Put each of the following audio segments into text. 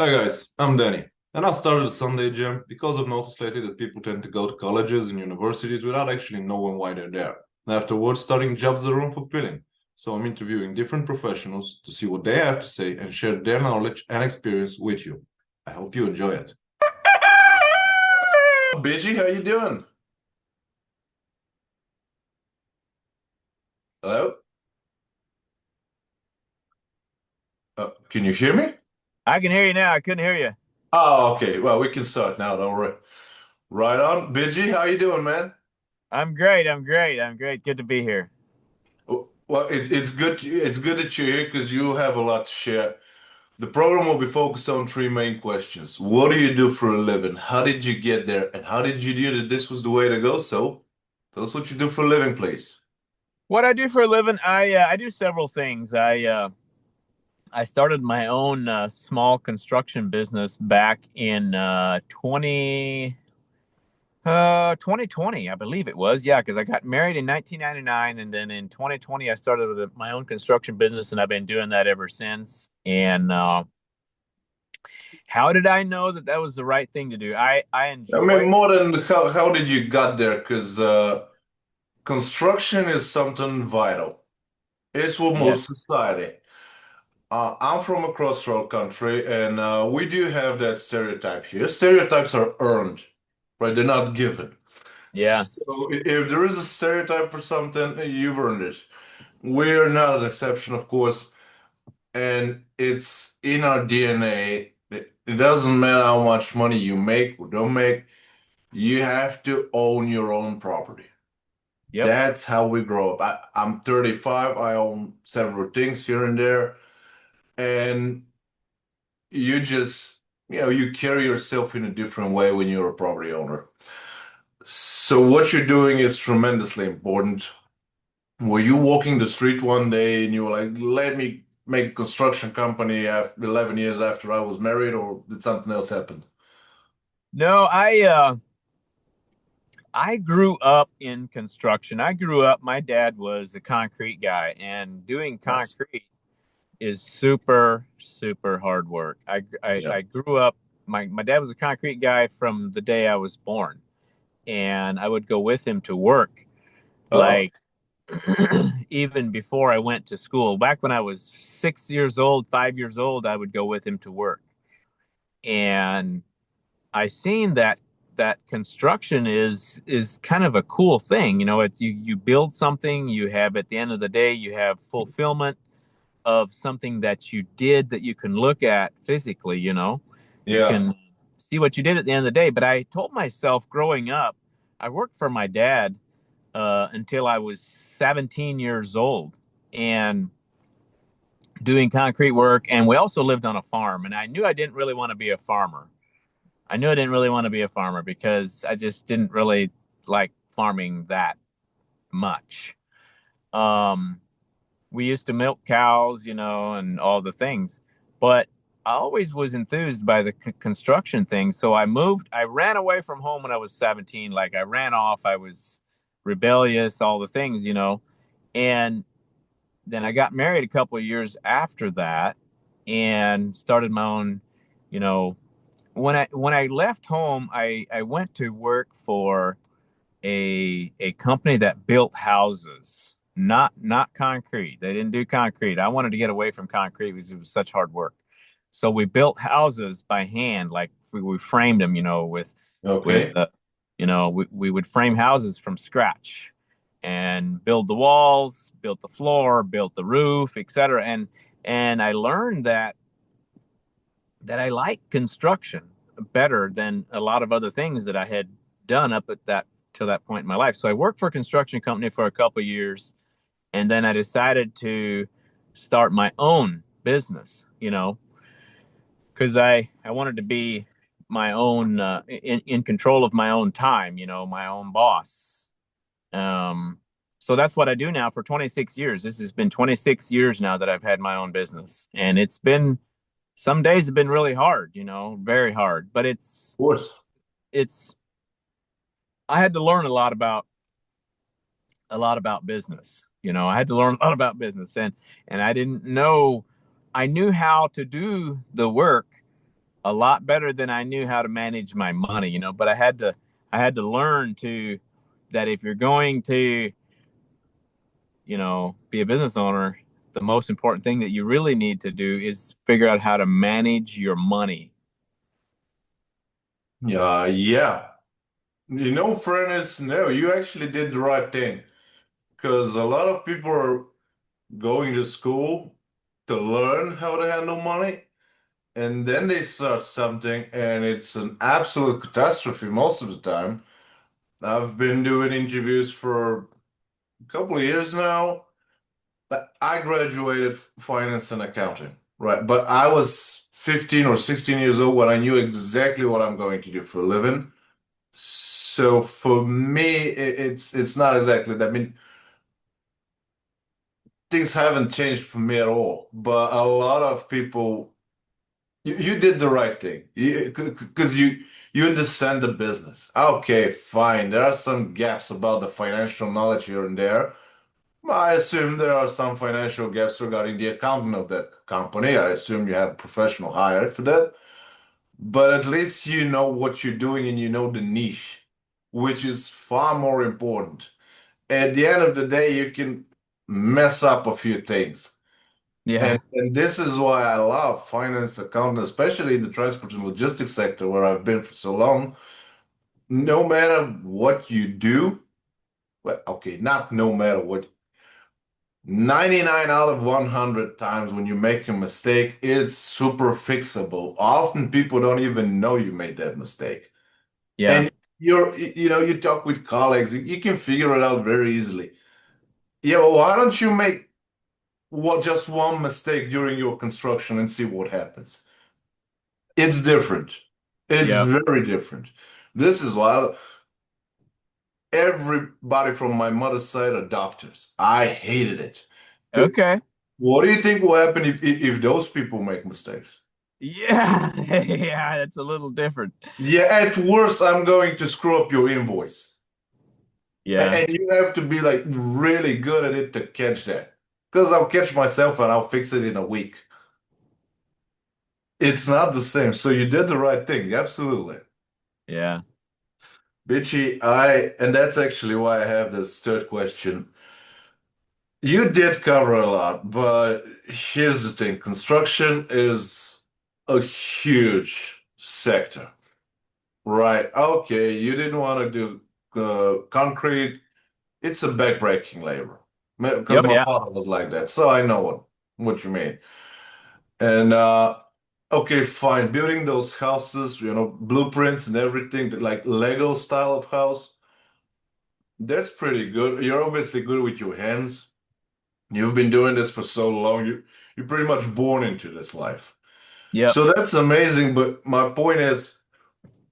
Hi guys, I'm Danny, and I started a Sunday gym because I've noticed lately that people tend to go to colleges and universities without actually knowing why they're there. And afterwards, starting jobs that are unfulfilling. So I'm interviewing different professionals to see what they have to say and share their knowledge and experience with you. I hope you enjoy it. Beechy, how you doing? Hello? Can you hear me? I can hear you now. I couldn't hear you. Oh, okay. Well, we can start now. Don't worry. Right on. Beechy, how you doing, man? I'm great. I'm great. I'm great. Good to be here. Well, it's good. It's good that you're here because you have a lot to share. The program will be focused on three main questions. What do you do for a living? How did you get there? And how did you knew that this was the way to go? So, tell us what you do for a living, please. What I do for a living, I do several things. I started my own small construction business back in 2020, I believe it was. Yeah, because I got married in 1999, and then in 2020 I started my own construction business, and I've been doing that ever since. And how did I know that that was the right thing to do? I I mean, enjoy. more than how did you got there? Because construction is something vital. It's what moves Yes. society. I'm from a crossroad country, and we do have that stereotype here. Stereotypes are earned, right? They're not given. Yeah. So if there is a stereotype for something, you've earned it. We're not an exception, of course, and it's in our DNA. It doesn't matter how much money you make or don't make, you have to own your own property. Yep. That's how we grow up. I'm 35, I own several things here and there, and you just, you carry yourself in a different way when you're a property owner. So what you're doing is tremendously important. Were you walking the street one day and you were like, let me make a construction company after 11 years after I was married, or did something else happen? No, I grew up in construction. I grew up, my dad was a concrete guy, and doing Nice. concrete is super, super hard work. Yeah. I grew up, my dad was a concrete guy from the day I was born, and I would go with him to work, Oh, like even before I went to school. Back when I was 6 years old, 5 years old, I would go with him to work. And I seen that construction is kind of a cool thing. You know, it's you build something, you have at the end of the day, you have fulfillment of something that you did that you can look at physically, you know. You yeah. can see what you did at the end of the day. But I told myself growing up, I worked for my dad until I was 17 years old and doing concrete work. And we also lived on a farm. And I knew I didn't really want to be a farmer. I knew I didn't really want to be a farmer because I just didn't really like farming that much. Um, we used to milk cows, you know, and all the things, but I always was enthused by the construction thing. So I moved, I ran away from home when I was 17. Like I ran off, I was rebellious, all the things, you know. And then I got married a couple of years after that and started my own, you know, when I left home, I went to work for a company that built houses, not concrete. They didn't do concrete. I wanted to get away from concrete because it was such hard work. So we built houses by hand, like we framed them, you know, with Okay. we would frame houses from scratch and build the walls, built the floor, built the roof, etc. And I learned that I like construction better than a lot of other things that I had done up at that till that point in my life. So I worked for a construction company for a couple of years, and then I decided to start my own business. You know, because I wanted to be my own in control of my own time. You know, my own boss. Um, so that's what I do now for 26 years. This has been 26 years now that I've had my own business, and it's been some days have been really hard, you know, very hard. But Of course. it's I had to learn a lot about business. You know, I had to learn a lot about business, and I didn't know I knew how to do the work, a lot better than I knew how to manage my money, but I had to learn to that if you're going to, be a business owner, the most important thing that you really need to do is figure out how to manage your money. Yeah. Fairness, no, you actually did the right thing. Because a lot of people are going to school to learn how to handle money, and then they start something, and it's an absolute catastrophe most of the time. I've been doing interviews for a couple of years now. I graduated finance and accounting, right? But I was 15 or 16 years old when I knew exactly what I'm going to do for a living. So for me, it's not exactly that. I mean, things haven't changed for me at all. But a lot of people, you did the right thing, because you understand the business. Okay, fine. There are some gaps about the financial knowledge here and there. I assume there are some financial gaps regarding the accounting of that company. I assume you have a professional hired for that. But at least you know what you're doing and you know the niche, which is far more important. At the end of the day, you can mess up a few things. And, Yeah. and this is why I love finance accounting, especially in the transport and logistics sector where I've been for so long. No matter what you do, well, okay, not no matter what, 99 out of 100 times when you make a mistake, it's super fixable. Often people don't even know you made that mistake. Yeah. And you talk with colleagues, you can figure it out very easily. Yeah, well, why don't you make just one mistake during your construction and see what happens? It's different. It's Yeah. very different. This is why everybody from my mother's side are doctors. I hated it. Okay. What do you think will happen if those people make mistakes? Yeah. Yeah, that's a little different. Yeah, at worst, I'm going to screw up your invoice. Yeah. And you have to be like really good at it to catch that. Because I'll catch myself and I'll fix it in a week. It's not the same. So you did the right thing. Absolutely. Yeah. Bitchy, and that's actually why I have this third question. You did cover a lot, but here's the thing. Construction is a huge sector, right? Okay, you didn't want to do concrete. It's a backbreaking labor because Yep. my Yeah. father was like that, so I know what you mean. And okay, fine. Building those houses, blueprints and everything, like Lego style of house, that's pretty good. You're obviously good with your hands. You've been doing this for so long. You're pretty much born into this life. Yep. So that's amazing. But my point is,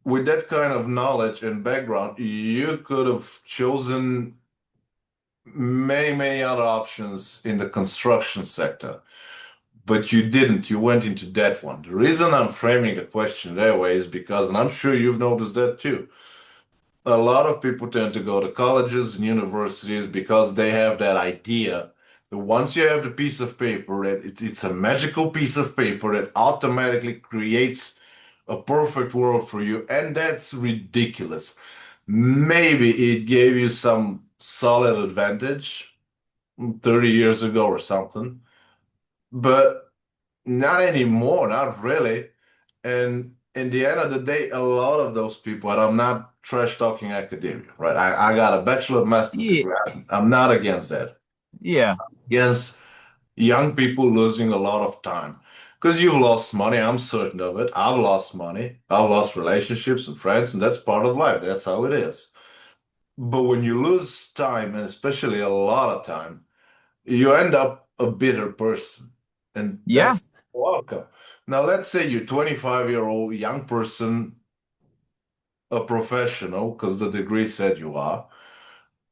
with that kind of knowledge and background, you could have chosen many, many other options in the construction sector. But you didn't. You went into that one. The reason I'm framing the question that way is because, and I'm sure you've noticed that too, a lot of people tend to go to colleges and universities because they have that idea that once you have the piece of paper, that it's a magical piece of paper that automatically creates a perfect world for you. And that's ridiculous. Maybe it gave you some solid advantage 30 years ago or something, but not anymore, not really. And in the end of the day, a lot of those people, and I'm not trash talking academia, right? I got a bachelor, master's Yeah. degree. I'm not against that. Yeah. Against young people losing a lot of time. Because you've lost money, I'm certain of it. I've lost money. I've lost relationships and friends, and that's part of life. That's how it is. But when you lose time, and especially a lot of time, you end up a bitter person. And Yeah. that's the outcome. Now, let's say you're 25-year-old young person, a professional, because the degree said you are,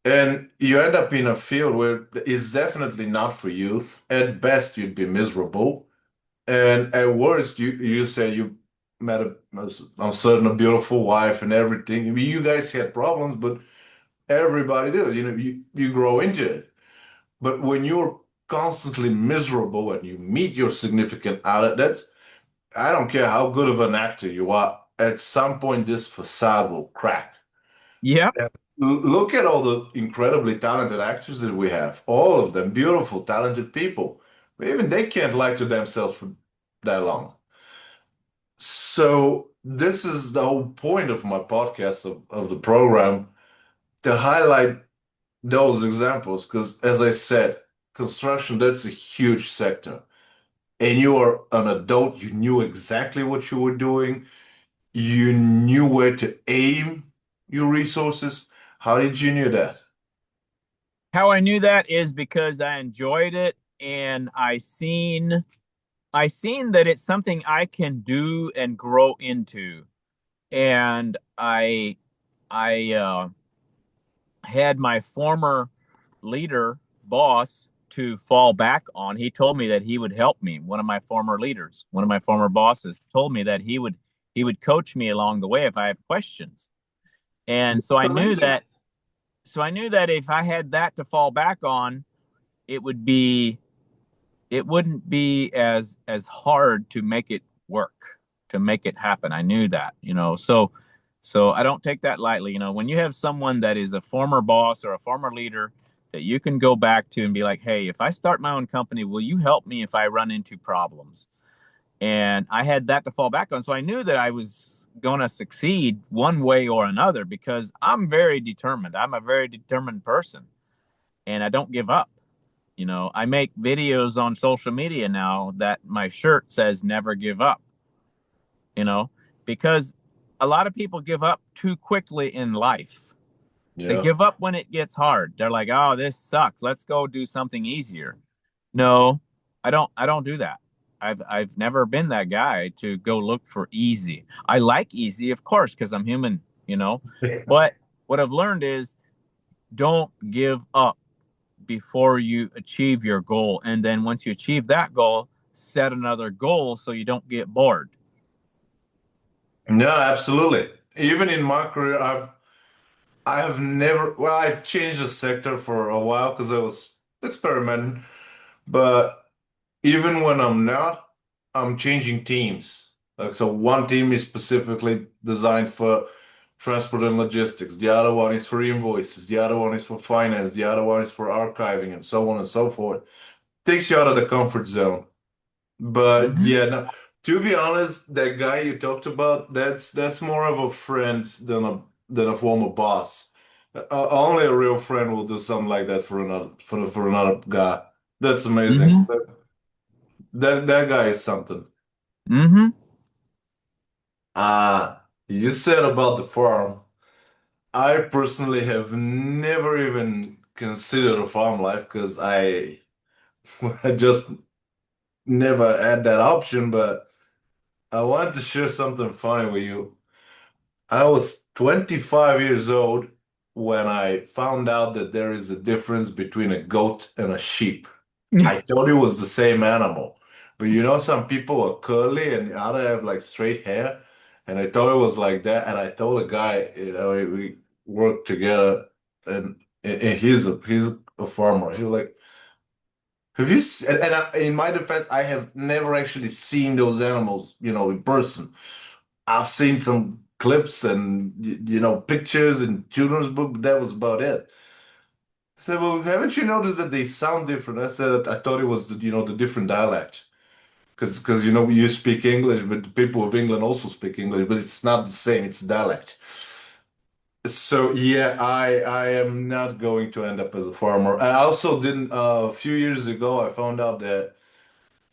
and you end up in a field where it's definitely not for you. At best, you'd be miserable. And at worst, you say you met I'm certain a beautiful wife and everything. I mean, you guys had problems, but everybody did. You grow into it. But when you're constantly miserable and you meet your significant other, I don't care how good of an actor you are, at some point this facade will crack. Yep. Yeah. Look at all the incredibly talented actors that we have. All of them beautiful, talented people. But even they can't lie to themselves for that long. So this is the whole point of my podcast of the program to highlight those examples. Because as I said, construction, that's a huge sector. And you are an adult, you knew exactly what you were doing. You knew where to aim your resources. How did you know that? How I knew that is because I enjoyed it and I seen that it's something I can do and grow into. And I had my former leader boss to fall back on. He told me that he would help me. One of my former leaders, one of my former bosses told me that he would coach me along the way if I have questions. And so I knew Amazing. that so I knew that if I had that to fall back on, it would be it wouldn't be as hard to make it work, to make it happen. I knew that. So I don't take that lightly. When you have someone that is a former boss or a former leader that you can go back to and be like, hey, if I start my own company, will you help me if I run into problems? And I had that to fall back on. So I knew that I was going to succeed one way or another because I'm very determined. I'm a very determined person and I don't give up. I make videos on social media now that my shirt says never give up, you know, because a lot of people give up too quickly in life. They Yeah. give up when it gets hard. They're like, "Oh, this sucks. Let's go do something easier." No, I don't do that. I've never been that guy to go look for easy. I like easy, of course, because I'm human. But what I've learned is don't give up before you achieve your goal. And then once you achieve that goal, set another goal so you don't get bored. No, absolutely. Even in my career, I have never, well, I changed the sector for a while because I was experimenting. But even when I'm not, I'm changing teams. Like, so one team is specifically designed for transport and logistics. The other one is for invoices. The other one is for finance. The other one is for archiving and so on and so forth. Takes you out of the comfort zone. But Mm-hmm. yeah, no, to be honest, that guy you talked about, that's more of a friend than a former boss. Only a real friend will do something like that for another guy. That's amazing. Mm-hmm. That guy is something. Mm-hmm. You said about the farm. I personally have never even considered a farm life because I just never had that option, but I wanted to share something funny with you. I was 25 years old when I found out that there is a difference between a goat and a sheep. I thought it was the same animal, but some people are curly and other have like straight hair, and I thought it was like that. And I told a guy, we worked together, and he's a farmer. He was like, "Have you?" In my defense, I have never actually seen those animals, in person. I've seen some clips and pictures in children's book, but that was about it. I said, "Well, haven't you noticed that they sound different?" I said, "I thought it was the different dialect, because you speak English, but the people of England also speak English, but it's not the same. It's dialect." So yeah, I am not going to end up as a farmer. I also didn't. A few years ago, I found out that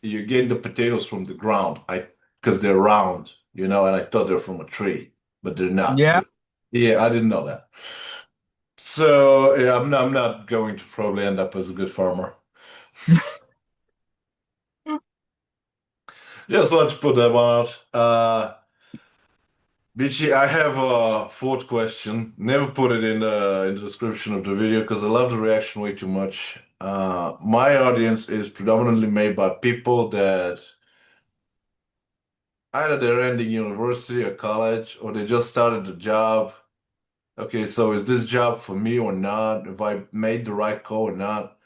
you're getting the potatoes from the ground. Because they're round, and I thought they're from a tree, but they're not. Yeah. Yeah, I didn't know that. So yeah, I'm not going to probably end up as a good farmer. Just want to put that one out. Beachy, I have a fourth question. Never put it in the description of the video because I love the reaction way too much. My audience is predominantly made by people that either they're ending university or college, or they just started a job. Okay, so is this job for me or not? Have I made the right call or not?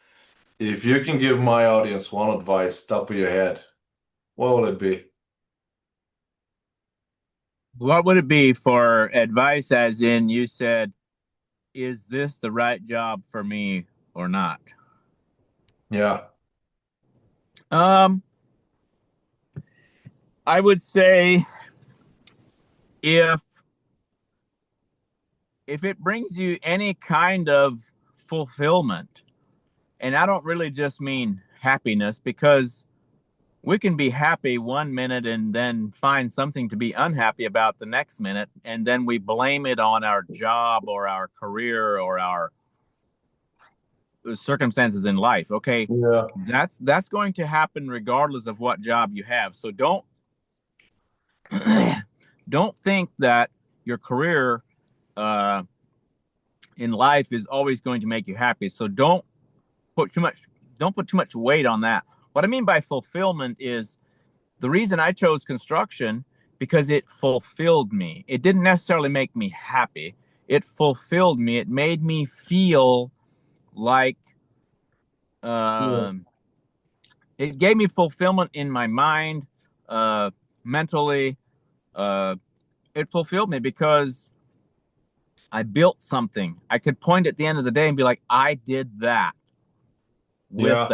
If you can give my audience one advice, top of your head, what will it be? What would it be for advice, as in you said, is this the right job for me or not? Yeah, Um, I would say if it brings you any kind of fulfillment, and I don't really just mean happiness, because we can be happy one minute and then find something to be unhappy about the next minute, and then we blame it on our job or our career or our circumstances in life. Okay, yeah, that's going to happen regardless of what job you have. So don't think that your career uh, in life is always going to make you happy. So put too much don't put too much weight on that. What I mean by fulfillment is the reason I chose construction, because it fulfilled me. It didn't necessarily make me happy. It fulfilled me. It made me feel like yeah, um, it gave me fulfillment in my mind, uh, mentally. Uh, it fulfilled me because I built something. I could point at the end of the day and be like, I did that yeah,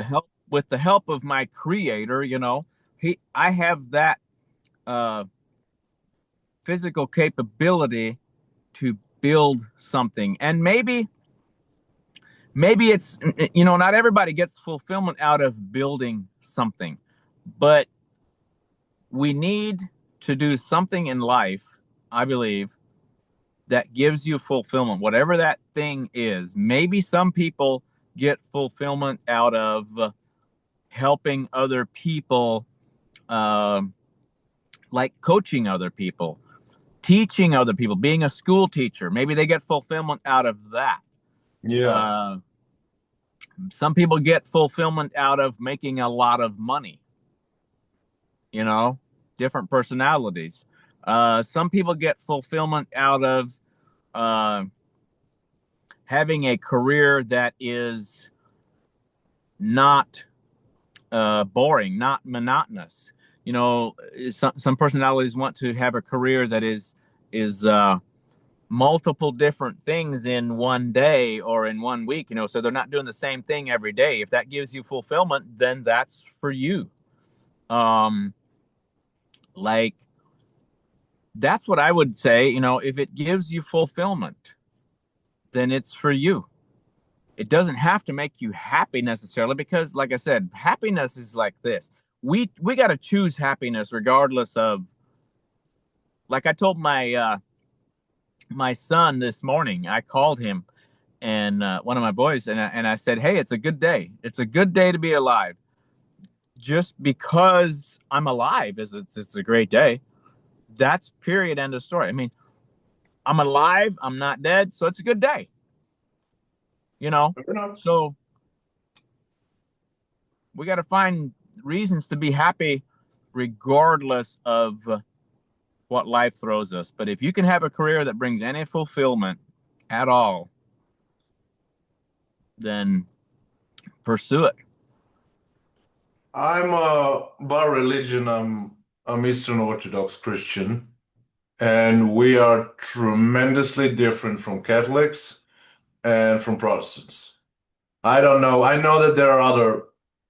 with the help of my creator. You know, I have that uh, physical capability to build something, and maybe it's, not everybody gets fulfillment out of building something, but we need to do something in life, I believe, that gives you fulfillment, whatever that thing is. Maybe some people get fulfillment out of helping other people, um, like coaching other people, teaching other people, being a school teacher. Maybe they get fulfillment out of that. yeah, Uh, some people get fulfillment out of making a lot of money, you know, different personalities. Some people get fulfillment out of uh, having a career that is not boring, not monotonous. You know, some personalities want to have a career that is multiple different things in one day or in one week. You know, so they're not doing the same thing every day. If that gives you fulfillment, then that's for you. Um, like that's what I would say. You know, if it gives you fulfillment, then it's for you. It doesn't have to make you happy necessarily, because like I said, happiness is like this. We got to choose happiness regardless of, like I told my son this morning. I called him, and one of my boys, and I said, "Hey, it's a good day. It's a good day to be alive. Just because I'm alive it's a great day. That's period, end of story. I mean, I'm alive, I'm not dead, so it's a good day, you know? you know, So we got to find reasons to be happy regardless of what life throws us. But if you can have a career that brings any fulfillment at all, then pursue it. by religion, I'm Eastern Orthodox Christian, and we are tremendously different from Catholics and from Protestants. I don't know. I know that there are other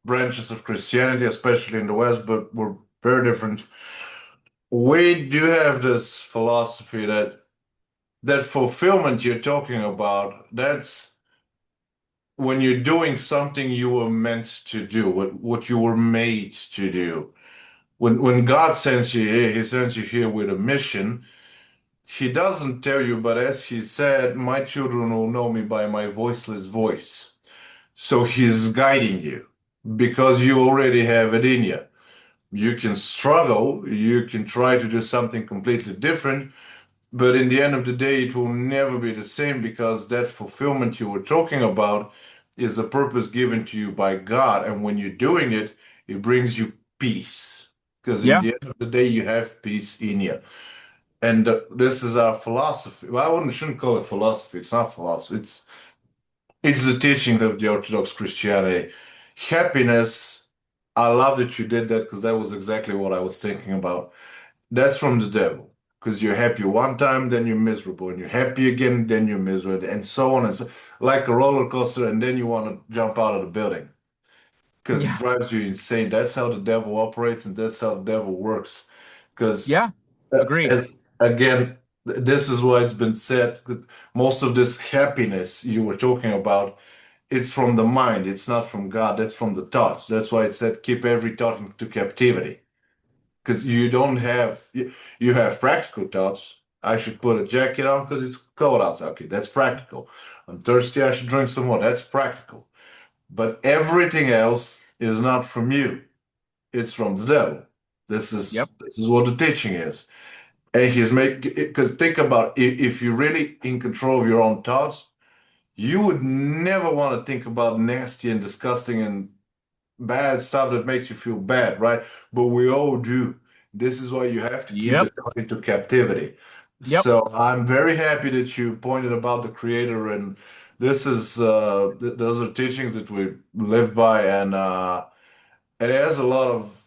branches of Christianity, especially in the West, but we're very different. We do have this philosophy that fulfillment you're talking about, that's when you're doing something you were meant to do, what you were made to do. When God sends you here, He sends you here with a mission. He doesn't tell you, but as He said, my children will know me by my voiceless voice. So He's guiding you because you already have it in you. You can struggle, you can try to do something completely different, but in the end of the day, it will never be the same because that fulfillment you were talking about is a purpose given to you by God. And when you're doing it, it brings you peace. Because in Yeah. the end of the day, you have peace in you. And this is our philosophy. Well, shouldn't call it philosophy. It's not philosophy. It's the teaching of the Orthodox Christianity. Happiness. I love that you did that because that was exactly what I was thinking about. That's from the devil. Because you're happy one time, then you're miserable, and you're happy again, then you're miserable, and so on and so like a roller coaster, and then you want to jump out of the building because it Yeah. drives you insane. That's how the devil operates, and that's how the devil works. Because Yeah. Agree. again, this is why it's been said. Most of this happiness you were talking about, it's from the mind. It's not from God. That's from the thoughts. That's why it said keep every thought into captivity. Because you don't have you have practical thoughts. I should put a jacket on because it's cold outside. Okay, that's practical. I'm thirsty. I should drink some more. That's practical. But everything else is not from you. It's from the devil. Yep. This is what the teaching is. And he's make because think about if you're really in control of your own thoughts, you would never want to think about nasty and disgusting and bad stuff that makes you feel bad, right? But we all do. This is why you have to keep the Yep. thought into captivity. Yep. So I'm very happy that you pointed about the creator, and this is those are teachings that we live by, and it has a lot of.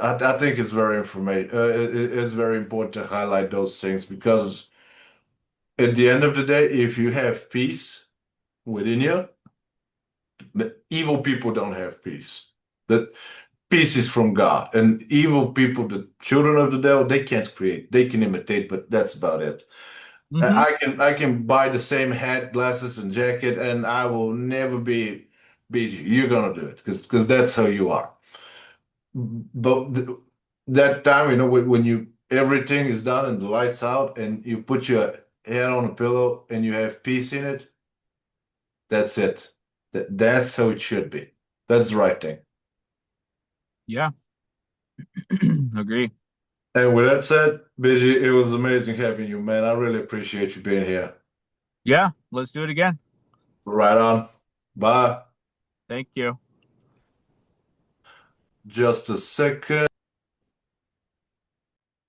I think it's very information. It's very important to highlight those things because at the end of the day, if you have peace within you, the evil people don't have peace. That peace is from God, and evil people, the children of the devil, they can't create. They can imitate, but that's about it. Hmm. I can buy the same hat, glasses, and jacket, and I will never beat you. You're gonna do it because that's how you are. But that time, when you everything is done and the lights out, and you put your head on a pillow and you have peace in it, that's it. That's how it should be. That's the right thing. Yeah. Agree. And with that said, BG, it was amazing having you, man. I really appreciate you being here. Yeah. Let's do it again. Right on. Bye. Thank you. Just a second.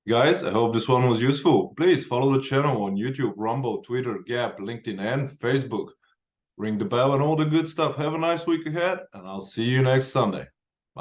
Guys, I hope this one was useful. Please follow the channel on YouTube, Rumble, Twitter, Gap, LinkedIn, and Facebook. Ring the bell and all the good stuff. Have a nice week ahead, and I'll see you next Sunday.